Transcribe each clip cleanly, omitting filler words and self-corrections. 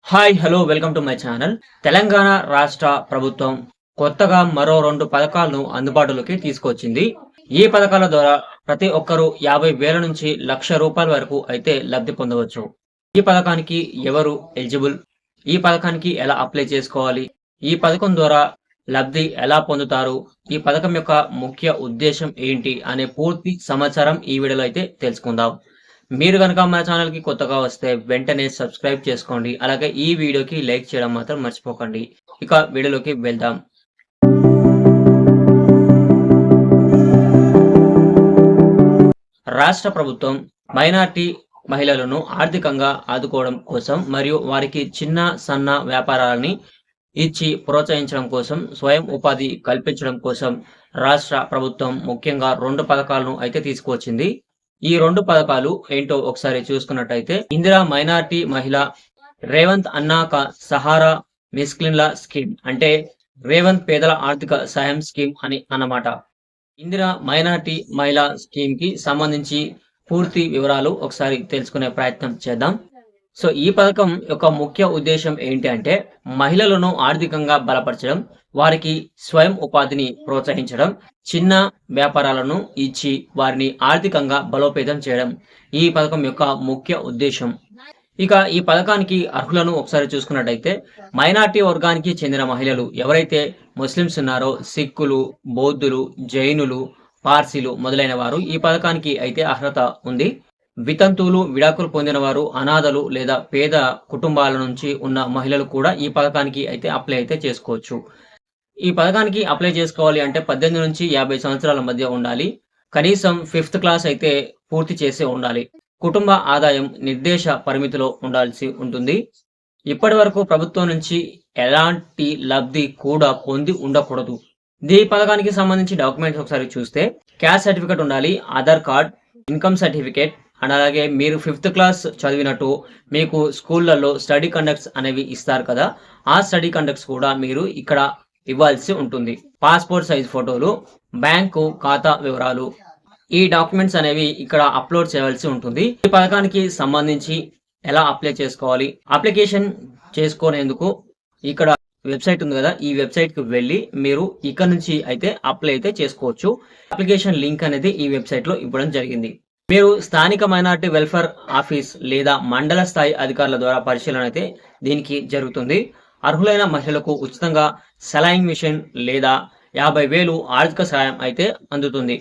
Hi hello welcome to my channel. Telangana రాష్ట్ర ప్రభుత్వం కొత్తగా మరో 2 పథకాలను అందుబాటులోకి తీసుకొచ్చింది. ఈ పథకాల ద్వారా ప్రతి ఒక్కరూ 50,000 నుంచి ₹1,00,000 వరకు అయితే లబ్ధి పొందవచ్చు. ఈ పథకానికి ఎవరు ఎలిజిబుల్? ఈ పథకానికి ఎలా అప్లై చేసుకోవాలి? ఈ పథకం ద్వారా లబ్ధి ఎలా పొందుతారు? ఈ పథకం యొక్క ముఖ్య ఉద్దేశం ఏంటి? అనే పూర్తి సమాచారం ఈ వీడియోలో అయితే తెలుసుకుందాం. మీరు గనక మన ఛానల్‌కి కొత్తగా వస్తే వెంటనే సబ్స్క్రైబ్ చేసుకోండి. అలాగే ఈ వీడియోకి లైక్ చేయడం మాత్రం మర్చిపోకండి. ఇక వీడియోలోకి వెళ్దాం. రాష్ట్ర ప్రభుత్వం మైనారిటీ మహిళలను ఆర్థికంగా ఆదుకోవడం కోసం మరియు వారికి చిన్న, సన్న వ్యాపారాలని ఇచ్చి ప్రోత్సహించడం కోసం, స్వయం ఉపాధి కల్పించడం కోసం రాష్ట్ర ప్రభుత్వం ముఖ్యంగా 2 పథకాలను అయితే తీసుకువచ్చింది. ఈ 2 పథకాలు ఏంటో ఒకసారి చూసుకున్నట్టయితే ఇందిరా మైనారిటీ మహిళ రేవంత్ అన్నా కా సహారా మిస్కిన్ల స్కీమ్, అంటే రేవంత్ పేదల ఆర్థిక సాయం స్కీమ్ అని అన్నమాట. ఇందిరా మైనారిటీ మహిళా స్కీమ్ కి సంబంధించి పూర్తి వివరాలు ఒకసారి తెలుసుకునే ప్రయత్నం చేద్దాం. సో ఈ పథకం యొక్క ముఖ్య ఉద్దేశం ఏంటి అంటే మహిళలను ఆర్థికంగా బలపరచడం, వారికి స్వయం ఉపాధిని ప్రోత్సహించడం, చిన్న వ్యాపారాలను ఇచ్చి వారిని ఆర్థికంగా బలోపేతం చేయడం ఈ పథకం యొక్క ముఖ్య ఉద్దేశం. ఇక ఈ పథకానికి అర్హులను ఒకసారి చూసుకున్నట్టయితే మైనార్టీ వర్గానికి చెందిన మహిళలు ఎవరైతే ముస్లిమ్స్ ఉన్నారో, సిక్కులు, బౌద్ధులు, జైనులు, పార్సీలు మొదలైన వారు ఈ పథకానికి అయితే అర్హత ఉంది. వితంతువులు, విడాకులు పొందిన వారు, అనాథలు లేదా పేద కుటుంబాల నుంచి ఉన్న మహిళలు కూడా ఈ పథకానికి అయితే అప్లై అయితే చేసుకోవచ్చు. ఈ పథకానికి అప్లై చేసుకోవాలి అంటే 18 నుంచి 50 సంవత్సరాల మధ్య ఉండాలి. కనీసం 5th క్లాస్ అయితే పూర్తి చేసి ఉండాలి. కుటుంబ ఆదాయం నిర్దేశ పరిమితిలో ఉండాల్సి ఉంటుంది. ఇప్పటి వరకు ప్రభుత్వం నుంచి ఎలాంటి లబ్ధి కూడా పొంది ఉండకూడదు. ఈ పథకానికి సంబంధించి డాక్యుమెంట్స్ ఒకసారి చూస్తే క్యాస్ట్ సర్టిఫికేట్ ఉండాలి, Aadhaar card, income certificate and అలాగే మీరు 5th క్లాస్ చదివినట్టు మీకు స్కూళ్ళల్లో స్టడీ కండక్ట్స్ అనేవి ఇస్తారు కదా, ఆ స్టడీ కండక్ట్స్ కూడా మీరు ఇక్కడ ఇవ్వాల్సి ఉంటుంది. పాస్పోర్ట్ సైజ్ ఫోటోలు, బ్యాంకు ఖాతా వివరాలు, ఈ డాక్యుమెంట్స్ అనేవి ఇక్కడ అప్లోడ్ చేయాల్సి ఉంటుంది. ఈ పథకానికి సంబంధించి ఎలా అప్లై చేసుకోవాలి, అప్లికేషన్ చేసుకునేందుకు ఇక్కడ వెబ్సైట్ ఉంది కదా, ఈ వెబ్సైట్ కి వెళ్ళి మీరు ఇక్కడ నుంచి అయితే అప్లై అయితే చేసుకోవచ్చు. అప్లికేషన్ లింక్ అనేది ఈ వెబ్సైట్ లో ఇవ్వడం జరిగింది. మీరు స్థానిక మైనారిటీ వెల్ఫేర్ ఆఫీస్ లేదా మండల స్థాయి అధికారుల ద్వారా పరిశీలన అయితే దీనికి జరుగుతుంది. అర్హులైన మహిళలకు ఉచితంగా సెలైన్ మిషన్ లేదా 50,000 ఆర్థిక సాయం అయితే అందుతుంది.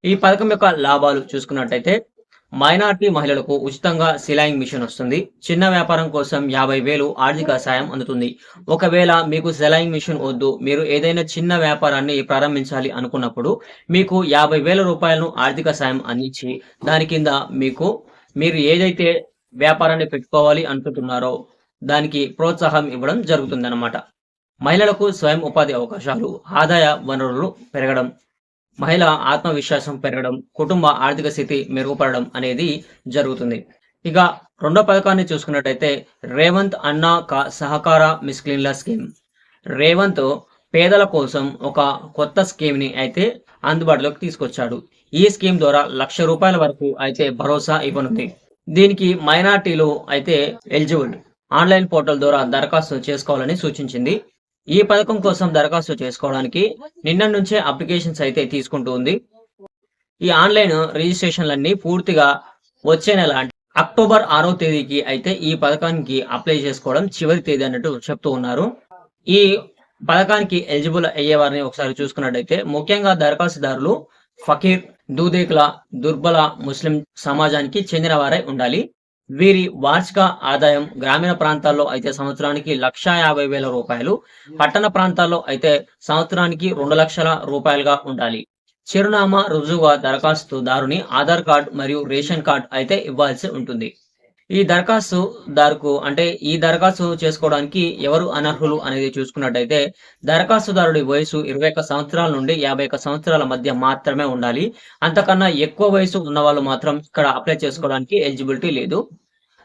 ఈ పథకం యొక్క లాభాలు చూసుకున్నట్టయితే మైనారిటీ మహిళలకు ఉచితంగా సిలాయింగ్ మిషన్ వస్తుంది. చిన్న వ్యాపారం కోసం 50,000 ఆర్థిక సాయం అందుతుంది. ఒకవేళ మీకు సిలాయింగ్ మిషన్ వద్దు, మీరు ఏదైనా చిన్న వ్యాపారాన్ని ప్రారంభించాలి అనుకున్నప్పుడు మీకు 50,000 ఆర్థిక సాయం అందించి దాని కింద మీరు ఏదైతే వ్యాపారాన్ని పెట్టుకోవాలి అనుకుంటున్నారో దానికి ప్రోత్సాహం ఇవ్వడం జరుగుతుందన్నమాట. మహిళలకు స్వయం ఉపాధి అవకాశాలు, ఆదాయ వనరులు పెరగడం, మహిళ ఆత్మవిశ్వాసం పెరగడం, కుటుంబ ఆర్థిక స్థితి మెరుగుపడడం అనేది జరుగుతుంది. ఇక 2వ పథకాన్ని చూసుకున్నట్టయితే రేవంత్ అన్నా కా సహకార మిస్కిన్ల స్కీమ్. రేవంత్ పేదల కోసం ఒక కొత్త స్కీమ్ ని అయితే అందుబాటులోకి తీసుకొచ్చాడు. ఈ స్కీమ్ ద్వారా ₹1,00,000 వరకు అయితే భరోసా ఇవ్వనుంది. దీనికి మైనార్టీలు అయితే ఎలిజిబుల్. ఆన్లైన్ పోర్టల్ ద్వారా దరఖాస్తు చేసుకోవాలని సూచించింది. ఈ పథకం కోసం దరఖాస్తు చేసుకోవడానికి నిన్న నుంచే అప్లికేషన్స్ అయితే తీసుకుంటూ ఉంది. ఈ ఆన్లైన్ రిజిస్ట్రేషన్లన్నీ పూర్తిగా వచ్చే నెల అంటే అక్టోబర్ 6వ తేదీకి అయితే ఈ పథకానికి అప్లై చేసుకోవడం చివరి తేదీ అన్నట్టు చెప్తూ ఉన్నారు. ఈ పథకానికి ఎలిజిబుల్ అయ్యే వారిని ఒకసారి చూసుకున్నట్టయితే ముఖ్యంగా దరఖాస్తుదారులు ఫకీర్, దూదేకుల, దుర్బల ముస్లిం సమాజానికి చెందిన వారై ఉండాలి. వీరి వార్షిక ఆదాయం గ్రామీణ ప్రాంతాల్లో అయితే సంవత్సరానికి ₹1,50,000, పట్టణ ప్రాంతాల్లో అయితే సంవత్సరానికి ₹2,00,000 ఉండాలి. చిరునామా రుజువుగా దరఖాస్తుదారుని ఆధార్ కార్డ్ మరియు రేషన్ కార్డ్ అయితే ఇవ్వాల్సి ఉంటుంది. ఈ దరఖాస్తు చేసుకోవడానికి ఎవరు అనర్హులు అనేది చూసుకున్నట్టయితే దరఖాస్తుదారుడి వయసు 21 సంవత్సరాల నుండి 51 సంవత్సరాల మధ్య మాత్రమే ఉండాలి. అంతకన్నా ఎక్కువ వయసు ఉన్న వాళ్ళు మాత్రం ఇక్కడ అప్లై చేసుకోవడానికి ఎలిజిబిలిటీ లేదు.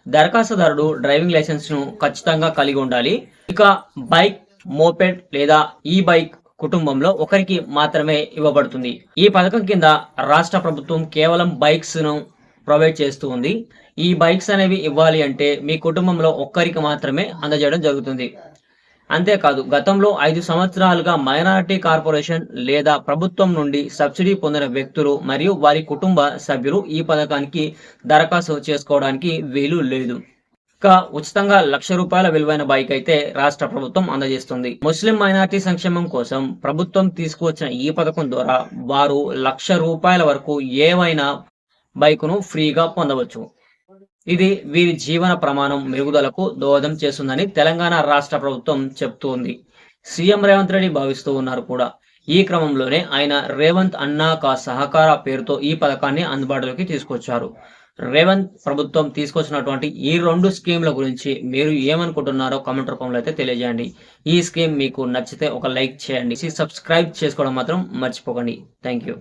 దరఖాస్తుదారుడు డ్రైవింగ్ లైసెన్స్ ను ఖచ్చితంగా కలిగి ఉండాలి. ఇక బైక్, మోపెడ్ లేదా ఈ బైక్ కుటుంబంలో ఒకరికి మాత్రమే ఇవ్వబడుతుంది. ఈ పథకం కింద రాష్ట్ర ప్రభుత్వం కేవలం బైక్స్ ను ప్రొవైడ్ చేస్తూ ఉంది. ఈ బైక్స్ అనేవి ఇవ్వాలి అంటే మీ కుటుంబంలో ఒక్కరికి మాత్రమే అందజేయడం జరుగుతుంది. అంతేకాదు గతంలో 5 సంవత్సరాలుగా మైనారిటీ కార్పొరేషన్ లేదా ప్రభుత్వం నుండి సబ్సిడీ పొందిన వ్యక్తులు మరియు వారి కుటుంబ సభ్యులు ఈ పథకానికి దరఖాస్తు చేసుకోవడానికి వీలు లేదు. ఇక ఉచితంగా ₹1,00,000 విలువైన బైక్ అయితే రాష్ట్ర ప్రభుత్వం అందజేస్తుంది. ముస్లిం మైనారిటీ సంక్షేమం కోసం ప్రభుత్వం తీసుకువచ్చిన ఈ పథకం ద్వారా వారు ₹1,00,000 వరకు ఏవైనా బైకును ఫ్రీగా పొందవచ్చు. ఇది వీరి జీవన ప్రమాణం మెరుగుదలకు దోహదం చేస్తుందని తెలంగాణ రాష్ట్ర ప్రభుత్వం చెప్తోంది. సీఎం రేవంత్ రెడ్డి భావిస్తూ ఉన్నారు కూడా. ఈ క్రమంలోనే ఆయన రేవంత్ అన్నా కా సహకార పేరుతో ఈ పథకాన్ని అందుబాటులోకి తీసుకొచ్చారు. రేవంత్ ప్రభుత్వం తీసుకొచ్చినటువంటి ఈ 2 స్కీమ్ల గురించి మీరు ఏమనుకుంటున్నారో కామెంట్ రూపంలో అయితే తెలియజేయండి. ఈ స్కీమ్ మీకు నచ్చితే ఒక లైక్ చేయండి. సబ్స్క్రైబ్ చేసుకోవడం మాత్రం మర్చిపోకండి. Thank you.